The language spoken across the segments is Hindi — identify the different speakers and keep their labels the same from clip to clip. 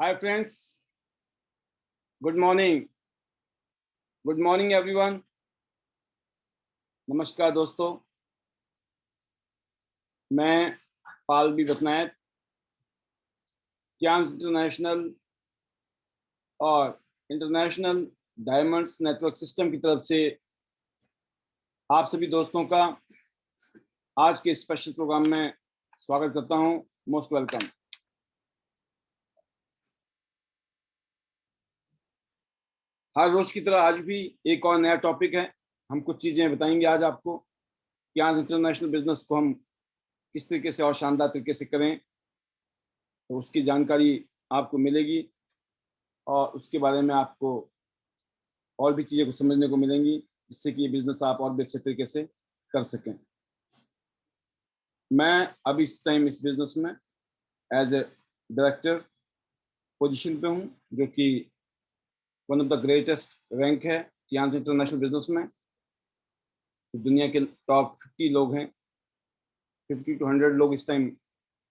Speaker 1: Hi friends, good morning. Good morning everyone. नमस्कार दोस्तों, मैं पालवी बसनायत क्यांस इंटरनेशनल और इंटरनेशनल डायमंड्स नेटवर्क सिस्टम की तरफ से आप सभी दोस्तों का आज के स्पेशल प्रोग्राम में स्वागत करता हूं। Most welcome. हर रोज की तरह आज भी एक और नया टॉपिक है। हम कुछ चीज़ें बताएंगे आज आपको। क्यांस इंटरनेशनल बिजनेस को हम किस तरीके से और शानदार तरीके से करें, तो उसकी जानकारी आपको मिलेगी और उसके बारे में आपको और भी चीज़ें को समझने को मिलेंगी, जिससे कि ये बिजनेस आप और भी अच्छे तरीके से कर सकें। मैं अभी इस टाइम इस बिजनेस में एज ए डायरेक्टर पोजीशन पे हूँ, जो कि one of the greatest rank है क्यांस इंटरनेशनल बिजनेस में। तो दुनिया के टॉप 50 लोग हैं, 50 to 100 लोग इस टाइम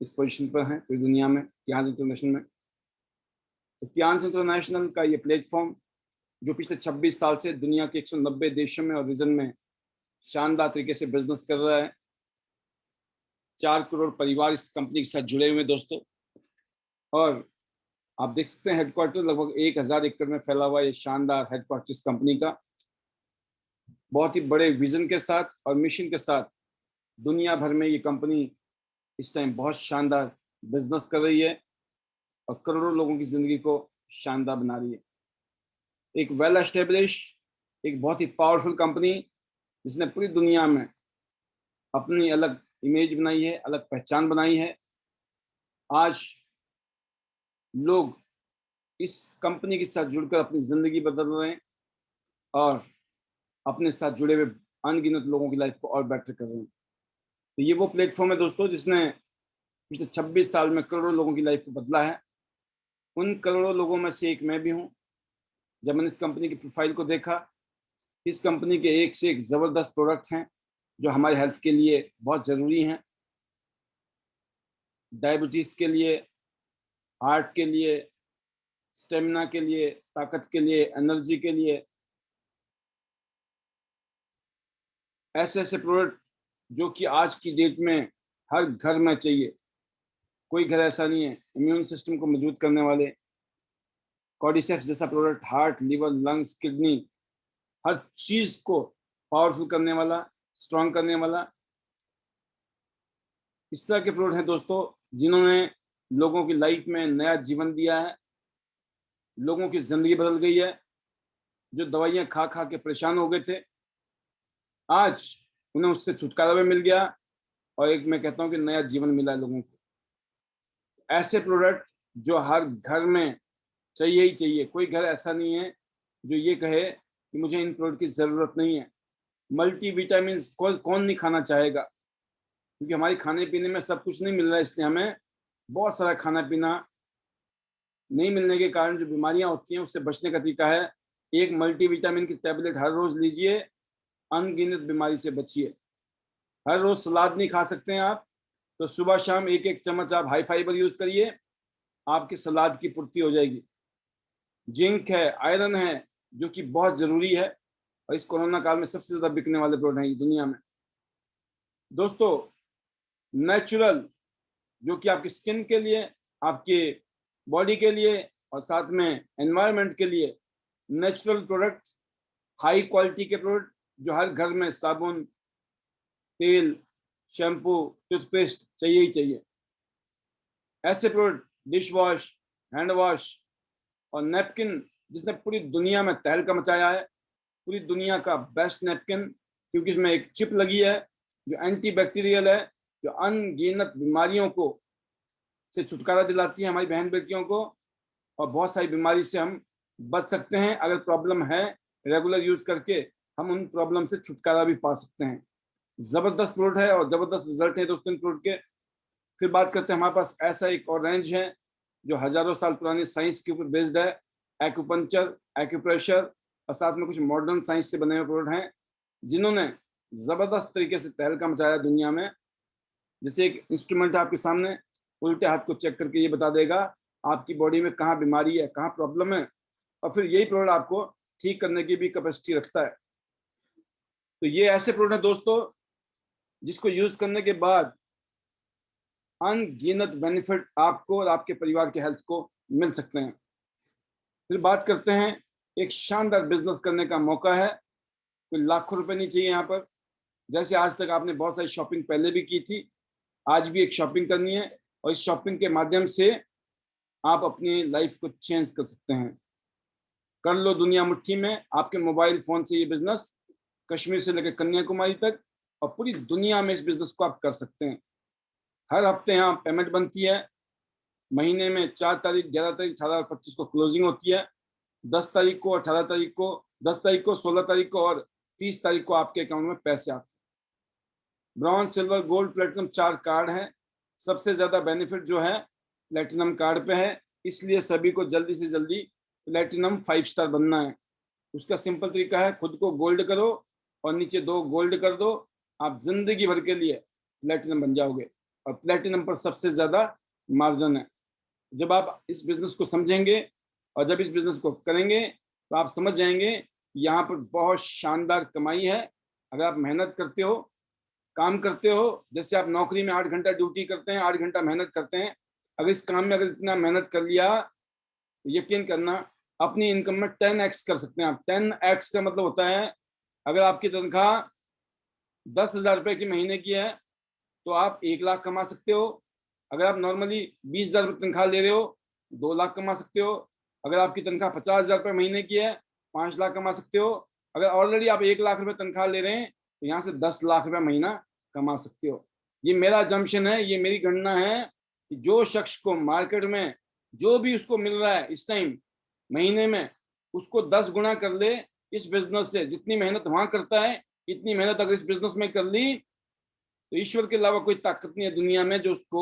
Speaker 1: इस पोजीशन पर हैं पूरी दुनिया में क्यांस इंटरनेशनल में। तो क्यांस इंटरनेशनल का ये प्लेटफॉर्म जो पिछले 26 साल से दुनिया के 190 देशों में और रीजन में शानदार तरीके से बिजनेस कर रहा है। 4 करोड़ परिवार इस कंपनी के साथ जुड़े हुए हैं दोस्तों। और आप देख सकते हैं हेडक्वार्टर लगभग 1000 एकड़ में फैला हुआ ये शानदार हेडक्वार्टर इस कंपनी का। बहुत ही बड़े विजन के साथ और मिशन के साथ दुनिया भर में ये कंपनी इस टाइम बहुत शानदार बिजनेस कर रही है और करोड़ों लोगों की जिंदगी को शानदार बना रही है। एक वेल एस्टेब्लिश, एक बहुत ही पावरफुल कंपनी जिसने पूरी दुनिया में अपनी अलग इमेज बनाई है, अलग पहचान बनाई है। आज लोग इस कंपनी के साथ जुड़कर अपनी जिंदगी बदल रहे हैं और अपने साथ जुड़े हुए अनगिनत लोगों की लाइफ को और बेटर कर रहे हैं। तो ये वो प्लेटफॉर्म है दोस्तों जिसने पिछले 26 साल में करोड़ों लोगों की लाइफ को बदला है। उन करोड़ों लोगों में से एक मैं भी हूँ। जब मैंने इस कंपनी की प्रोफाइल को देखा, इस कंपनी के एक से एक ज़बरदस्त प्रोडक्ट हैं जो हमारे हेल्थ के लिए बहुत ज़रूरी हैं। डायबिटीज़ के लिए, हार्ट के लिए, स्टेमिना के लिए, ताकत के लिए, एनर्जी के लिए, ऐसे ऐसे प्रोडक्ट जो कि आज की डेट में हर घर में चाहिए। कोई घर ऐसा नहीं है। इम्यून सिस्टम को मजबूत करने वाले कॉर्डिसेप्स जैसा product, heart, liver, lungs, kidney, हर चीज को पावरफुल करने वाला, स्ट्रांग करने वाला, इस तरह के प्रोडक्ट हैं दोस्तों जिन्होंने लोगों की लाइफ में नया जीवन दिया है। लोगों की जिंदगी बदल गई है। जो दवाइयां खा खा के परेशान हो गए थे, आज उन्हें उससे छुटकारा भी मिल गया और एक मैं कहता हूं कि नया जीवन मिला है लोगों को। ऐसे प्रोडक्ट जो हर घर में चाहिए ही चाहिए। कोई घर ऐसा नहीं है जो ये कहे कि मुझे इन प्रोडक्ट की जरूरत नहीं है। मल्टी विटामिन कौन नहीं खाना चाहेगा, क्योंकि हमारे खाने पीने में सब कुछ नहीं मिल रहा है, इसलिए हमें बहुत सारा खाना पीना नहीं मिलने के कारण जो बीमारियां होती हैं उससे बचने का तरीका है एक मल्टी विटामिन की टैबलेट हर रोज लीजिए, अनगिनत बीमारी से बचिए। हर रोज सलाद नहीं खा सकते हैं आप, तो सुबह शाम एक एक चम्मच आप हाई फाइबर यूज करिए, आपकी सलाद की पूर्ति हो जाएगी। जिंक है, आयरन है, जो कि बहुत जरूरी है और इस कोरोना काल में सबसे ज्यादा बिकने वाले प्रोडक्ट हैं दुनिया में दोस्तों। नेचुरल, जो कि आपकी स्किन के लिए, आपके बॉडी के लिए और साथ में एनवायरनमेंट के लिए नेचुरल प्रोडक्ट, हाई क्वालिटी के प्रोडक्ट जो हर घर में साबुन, तेल, शैम्पू, टूथपेस्ट चाहिए ही चाहिए। ऐसे product, dish wash, hand wash और नैपकिन जिसने पूरी दुनिया में तहलका मचाया है। पूरी दुनिया का बेस्ट नैपकिन, क्योंकि इसमें एक चिप लगी है जो एंटी बैक्टीरियल है, जो अनगिनत बीमारियों को से छुटकारा दिलाती है हमारी बहन बेटियों को, और बहुत सारी बीमारी से हम बच सकते हैं। अगर प्रॉब्लम है, रेगुलर यूज करके हम उन प्रॉब्लम से छुटकारा भी पा सकते हैं। जबरदस्त प्रोडक्ट है और जबरदस्त रिजल्ट है दोस्तों इन प्रोडक्ट के। फिर बात करते हैं, हमारे पास ऐसा एक और रेंज है जो हजारों साल पुरानी साइंस के ऊपर बेस्ड है। एक्यूपंक्चर, एक्यूप्रेशर और साथ में कुछ मॉडर्न साइंस से बने हुए प्रोडक्ट हैं जिन्होंने जबरदस्त तरीके से तहलका मचाया दुनिया में। जैसे एक इंस्ट्रूमेंट है आपके सामने, उल्टे हाथ को चेक करके ये बता देगा आपकी बॉडी में कहाँ बीमारी है, कहाँ प्रॉब्लम है, और फिर यही प्रोडक्ट आपको ठीक करने की भी कैपेसिटी रखता है। तो ये ऐसे प्रोडक्ट दोस्तों जिसको यूज करने के बाद अनगिनत बेनिफिट आपको और आपके परिवार के हेल्थ को मिल सकते हैं। फिर बात करते हैं, एक शानदार बिजनेस करने का मौका है, कोई लाखों रुपए नहीं चाहिए यहाँ पर। जैसे आज तक आपने बहुत सारी शॉपिंग पहले भी की थी, आज भी एक शॉपिंग करनी है, और इस शॉपिंग के माध्यम से आप अपनी लाइफ को चेंज कर सकते हैं। कर लो दुनिया मुट्ठी में, आपके मोबाइल फोन से ये बिजनेस कश्मीर से लेकर कन्याकुमारी तक और पूरी दुनिया में इस बिजनेस को आप कर सकते हैं। हर हफ्ते यहाँ पेमेंट बनती है, महीने में 4 तारीख, 11 तारीख, 18 और 25 को क्लोजिंग होती है। 10 तारीख को, 18 तारीख को, 10 तारीख को, 16 तारीख को और 30 तारीख को आपके अकाउंट में पैसे आते हैं। Bronze, silver, gold, platinum 4 card हैं। सबसे ज्यादा बेनिफिट जो है प्लेटिनम कार्ड पे है, इसलिए सभी को जल्दी से जल्दी प्लेटिनम 5 स्टार बनना है। उसका सिंपल तरीका है, खुद को गोल्ड करो और नीचे 2 गोल्ड कर दो, आप जिंदगी भर के लिए प्लेटिनम बन जाओगे। और प्लेटिनम पर सबसे ज्यादा मार्जिन है। जब आप इस बिजनेस को समझेंगे और जब इस बिजनेस को करेंगे तो आप समझ जाएंगे यहाँ पर बहुत शानदार कमाई है। अगर आप मेहनत करते हो, काम करते हो, जैसे आप नौकरी में 8 घंटा ड्यूटी करते हैं, 8 घंटा मेहनत करते हैं, अगर इस काम में अगर इतना मेहनत कर लिया तो यकीन करना अपनी इनकम में 10x कर सकते हैं आप। 10x का मतलब होता है, अगर आपकी तनख्वाह 10,000 रुपए की महीने की है तो आप 1 लाख कमा सकते हो। अगर आप नॉर्मली 20,000 रुपये तनख्वाह ले रहे हो, 2 लाख कमा सकते हो। अगर आपकी तनख्वाह 50,000 रुपये महीने की है, 5 लाख कमा सकते हो। अगर ऑलरेडी आप 1 लाख रुपए तनख्वाह ले रहे हैं तो यहाँ से 10 लाख रुपए महीना कमा सकते हो। ये मेरा जम्पशन है, ये मेरी गणना है कि जो शख्स को मार्केट में जो भी उसको मिल रहा है इस टाइम महीने में, उसको 10 गुना कर ले इस बिजनेस से। जितनी मेहनत वहां करता है, इतनी मेहनत अगर इस बिजनेस में कर ली तो ईश्वर के अलावा कोई ताकत नहीं है दुनिया में जो उसको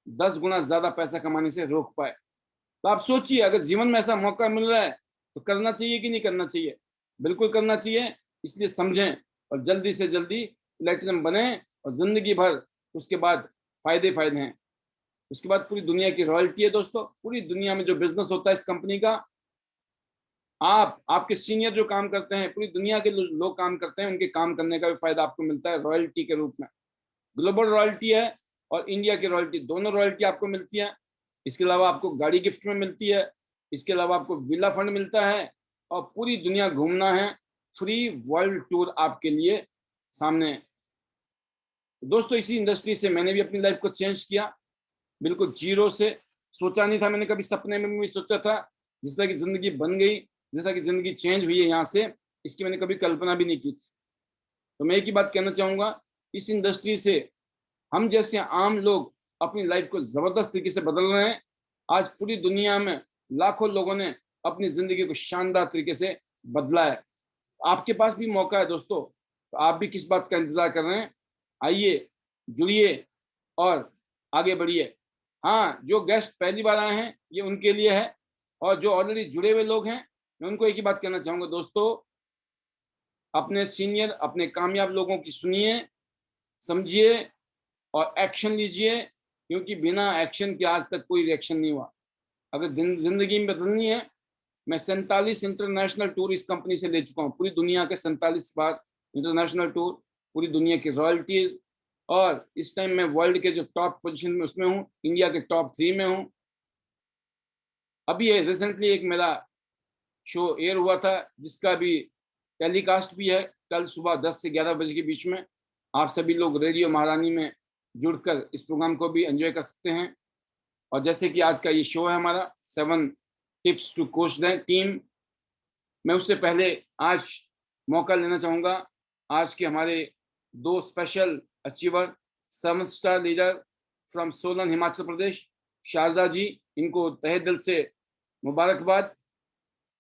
Speaker 1: 10 गुना ज्यादा पैसा कमाने से रोक पाए। तो आप सोचिए, अगर जीवन में ऐसा मौका मिल रहा है तो करना चाहिए कि नहीं करना चाहिए? बिल्कुल करना चाहिए। इसलिए समझें और जल्दी से जल्दी प्लेटिनम बने और जिंदगी भर उसके बाद फायदे फायदे हैं। उसके बाद पूरी दुनिया की रॉयल्टी है दोस्तों। पूरी दुनिया में जो बिजनेस होता है इस कंपनी का, आपके सीनियर जो काम करते हैं, पूरी दुनिया के लोग काम करते हैं, उनके काम करने का भी फायदा आपको मिलता है रॉयल्टी के रूप में। ग्लोबल रॉयल्टी है और इंडिया की रॉयल्टी, दोनों रॉयल्टी आपको मिलती है। इसके अलावा आपको गाड़ी गिफ्ट में मिलती है, इसके अलावा आपको विला फंड मिलता है और पूरी दुनिया घूमना है, फ्री वर्ल्ड टूर आपके लिए सामने है। दोस्तों इसी इंडस्ट्री से मैंने भी अपनी लाइफ को चेंज किया, बिल्कुल जीरो से। सोचा नहीं था मैंने, कभी सपने में भी सोचा था जिस तरह की जिंदगी बन गई, जैसा कि जिंदगी चेंज हुई है यहाँ से, इसकी मैंने कभी कल्पना भी नहीं की थी। तो मैं एक ही बात कहना चाहूंगा, इस इंडस्ट्री से हम जैसे आम लोग अपनी लाइफ को जबरदस्त तरीके से बदल रहे हैं। आज पूरी दुनिया में लाखों लोगों ने अपनी जिंदगी को शानदार तरीके से बदला है। आपके पास भी मौका है दोस्तों, तो आप भी किस बात का इंतजार कर रहे हैं? आइए, जुड़िए और आगे बढ़िए। हाँ, जो गेस्ट पहली बार आए हैं ये उनके लिए है, और जो ऑलरेडी जुड़े हुए लोग हैं मैं उनको एक ही बात कहना चाहूंगा दोस्तों, अपने सीनियर, अपने कामयाब लोगों की सुनिए, समझिए और एक्शन लीजिए, क्योंकि बिना एक्शन के आज तक कोई रिएक्शन नहीं हुआ। अगर जिंदगी में बदलनी है, मैं 47 इंटरनेशनल टूर इस कंपनी से ले चुका हूँ, पूरी दुनिया के 47 बार इंटरनेशनल टूर, पूरी दुनिया की रॉयल्टीज, और इस टाइम मैं वर्ल्ड के जो टॉप पोजीशन में उसमें हूँ, इंडिया के टॉप 3 में हूँ। अभी रिसेंटली एक मेरा शो एयर हुआ था जिसका भी टेलीकास्ट भी है कल सुबह 10 से 11 बजे के बीच में। आप सभी लोग रेडियो महारानी में जुड़कर इस प्रोग्राम को भी एंजॉय कर सकते हैं। और जैसे कि आज का ये शो है हमारा 7 tips to coach the team, मैं उससे पहले आज मौका लेना चाहूँगा आज के हमारे 2 special achiever, 7 star leader from Solan Himachal Pradesh, Sharda ji, इनको तहे दिल से मुबारकबाद।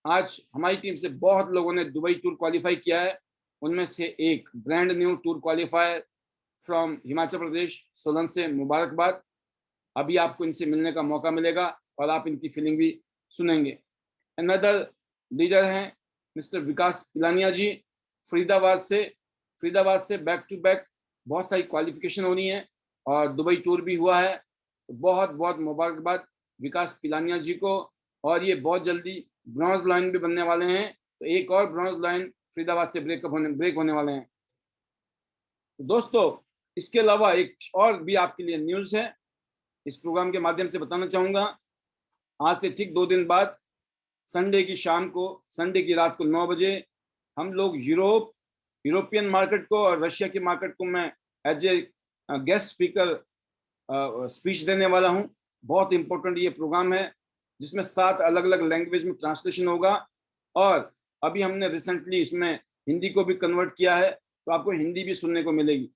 Speaker 1: आज हमारी टीम से बहुत लोगों ने दुबई टूर क्वालिफाई किया है, उनमें से एक brand new tour qualifier from Himachal Pradesh Solan से, मुबारकबाद। अभी आपको इनसे मिलने का मौका मिलेगा और आप इनकी फीलिंग भी सुनेंगे। अनदर लीडर हैं मिस्टर विकास पिलानिया जी, फरीदाबाद से बैक टू बैक बहुत सारी क्वालिफिकेशन हो रही है और दुबई टूर भी हुआ है, तो बहुत बहुत मुबारकबाद विकास पिलानिया जी को, और ये बहुत जल्दी ब्रॉन्ज लाइन भी बनने वाले हैं। तो एक और ब्रॉन्ज लाइन फरीदाबाद से ब्रेक होने वाले हैं। तो दोस्तों, इसके अलावा एक और भी आपके लिए न्यूज़ है, इस प्रोग्राम के माध्यम से बताना चाहूँगा। आज से ठीक 2 दिन बाद संडे की रात को 9 बजे हम लोग यूरोपियन मार्केट को और रशिया की मार्केट को मैं as a guest speaker speech देने वाला हूं। बहुत इंपॉर्टेंट ये प्रोग्राम है, जिसमें 7 अलग अलग लैंग्वेज में ट्रांसलेशन होगा, और अभी हमने रिसेंटली इसमें हिंदी को भी कन्वर्ट किया है, तो आपको हिंदी भी सुनने को मिलेगी।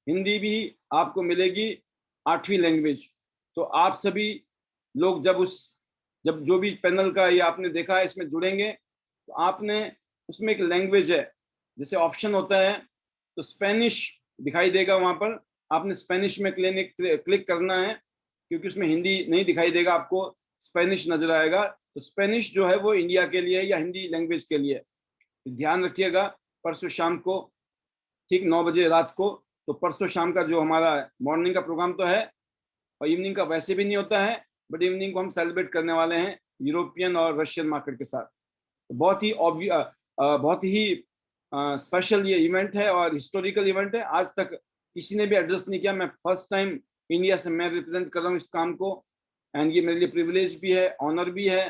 Speaker 1: हिंदी भी आपको मिलेगी 8वीं लैंग्वेज। तो आप सभी लोग जब जो भी पैनल का ये आपने देखा है इसमें जुड़ेंगे, तो आपने उसमें एक लैंग्वेज है, जैसे ऑप्शन होता है तो स्पेनिश दिखाई देगा, वहां पर आपने स्पेनिश में क्लिक करना है, क्योंकि उसमें हिंदी नहीं दिखाई देगा, आपको स्पेनिश नजर आएगा। तो स्पेनिश जो है वो इंडिया के लिए या हिंदी लैंग्वेज के लिए। तो ध्यान रखिएगा, परसों शाम को ठीक 9 बजे रात को, तो परसों शाम का जो हमारा मॉर्निंग का प्रोग्राम तो है, और इवनिंग का वैसे भी नहीं होता है, बट इवनिंग को हम सेलिब्रेट करने वाले हैं यूरोपियन और रशियन मार्केट के साथ। तो बहुत ही स्पेशल ये इवेंट है और हिस्टोरिकल इवेंट है। आज तक किसी ने भी एड्रेस नहीं किया, मैं फर्स्ट टाइम इंडिया से मैं रिप्रेजेंट कर रहा हूँ इस काम को, एंड ये मेरे लिए प्रिविलेज भी है, ऑनर भी है,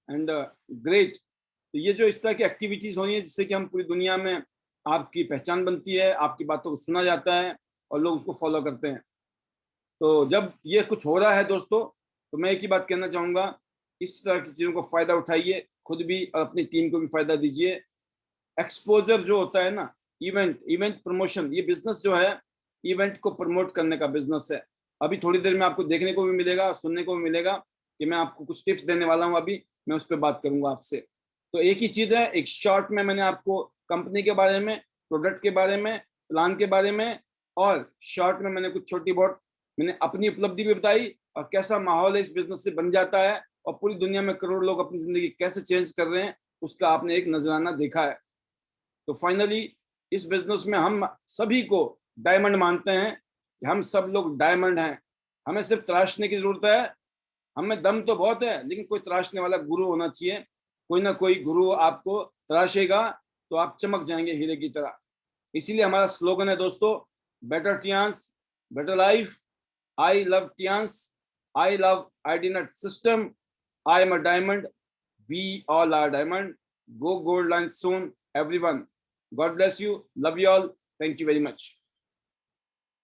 Speaker 1: एंड ग्रेट। तो ये जो इस तरह की एक्टिविटीज हो रही है, जिससे कि हम पूरी दुनिया में आपकी पहचान बनती है, आपकी बातों को सुना जाता है और लोग उसको फॉलो करते हैं। तो जब ये कुछ हो रहा है दोस्तों, तो मैं एक ही बात कहना चाहूँगा, इस तरह की चीज़ों को फ़ायदा उठाइए, खुद भी और अपनी टीम को भी फ़ायदा दीजिए। एक्सपोजर जो होता है ना, इवेंट प्रमोशन, ये बिजनेस जो है इवेंट को प्रमोट करने का बिजनेस है। अभी थोड़ी देर में आपको देखने को भी मिलेगा, सुनने को भी मिलेगा कि मैं आपको कुछ टिप्स देने वाला हूँ, अभी मैं उस पर बात करूंगा आपसे। तो एक ही चीज़ है, एक शॉर्ट में मैंने आपको कंपनी के बारे में, प्रोडक्ट के बारे में, प्लान के बारे में, और शॉर्ट में मैंने कुछ छोटी बहुत मैंने अपनी उपलब्धि भी बताई, और कैसा माहौल है इस बिजनेस से बन जाता है, और पूरी दुनिया में करोड़ लोग अपनी जिंदगी कैसे चेंज कर रहे हैं, उसका आपने एक नजराना देखा है। तो फाइनली इस बिजनेस में हम सभी को डायमंड मानते हैं, हम सब लोग डायमंड हैं। हमें सिर्फ तराशने की जरूरत है, हमें दम तो बहुत है, लेकिन कोई तराशने वाला गुरु होना चाहिए। कोई ना कोई गुरु आपको तराशेगा तो आप चमक जाएंगे हीरे की तरह। इसीलिए हमारा स्लोगन है दोस्तों, better Tiens, better life, I love Tiens, I love IDNet system, I am a diamond, we all are diamond, go gold line soon everyone. God bless you, love you all, thank you very much.